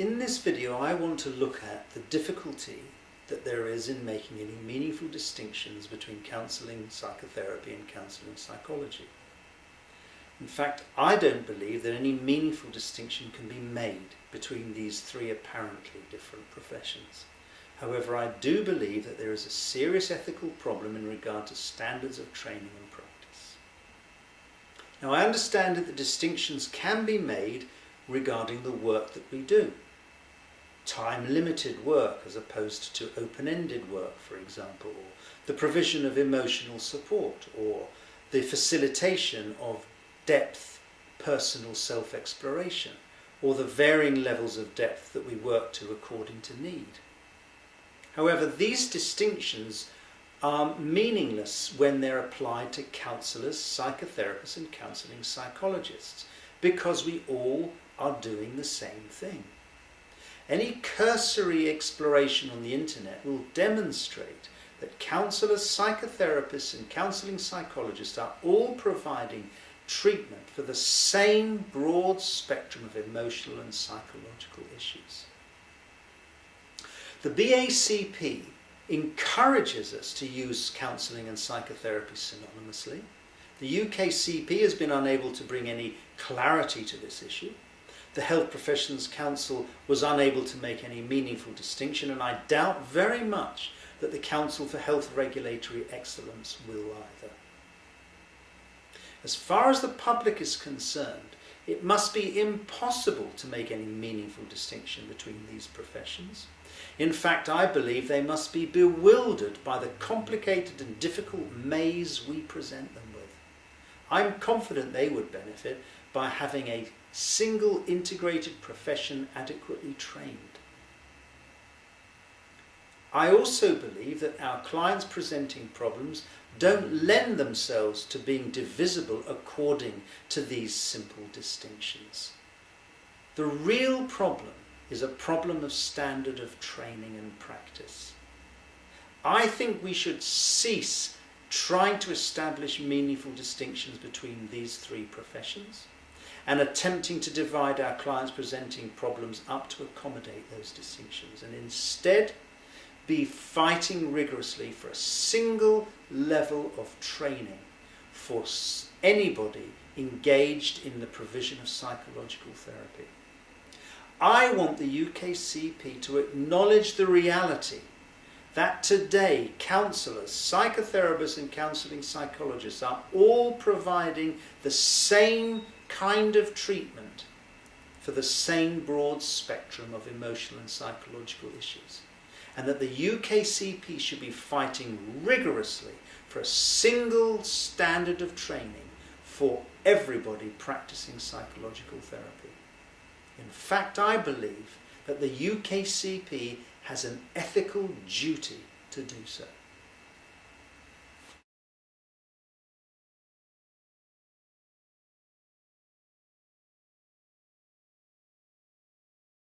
In this video, I want to look at the difficulty that there is in making any meaningful distinctions between counselling psychotherapy and counselling psychology. In fact, I don't believe that any meaningful distinction can be made between these three apparently different professions. However, I do believe that there is a serious ethical problem in regard to standards of training and practice. Now, I understand that the distinctions can be made regarding the work that we do. Time-limited work as opposed to open-ended work, for example, or the provision of emotional support, or the facilitation of depth personal self-exploration, or the varying levels of depth that we work to according to need. However, these distinctions are meaningless when they're applied to counsellors, psychotherapists and counselling psychologists, because we all are doing the same thing. Any cursory exploration on the internet will demonstrate that counsellors, psychotherapists and counselling psychologists are all providing treatment for the same broad spectrum of emotional and psychological issues. The BACP encourages us to use counselling and psychotherapy synonymously. The UKCP has been unable to bring any clarity to this issue. The Health Professions Council was unable to make any meaningful distinction, and I doubt very much that the Council for Health Regulatory Excellence will either. As far as the public is concerned, it must be impossible to make any meaningful distinction between these professions. In fact, I believe they must be bewildered by the complicated and difficult maze we present them with. I'm confident they would benefit by having a single integrated profession adequately trained. I also believe that our clients presenting problems don't lend themselves to being divisible according to these simple distinctions. The real problem is a problem of standard of training and practice. I think we should cease trying to establish meaningful distinctions between these three professions and attempting to divide our clients presenting problems up to accommodate those distinctions, and instead be fighting rigorously for a single level of training for anybody engaged in the provision of psychological therapy. I want the UKCP to acknowledge the reality that today counsellors, psychotherapists and counselling psychologists are all providing the same kind of treatment for the same broad spectrum of emotional and psychological issues, and that the UKCP should be fighting rigorously for a single standard of training for everybody practicing psychological therapy. In fact, I believe that the UKCP has an ethical duty to do so.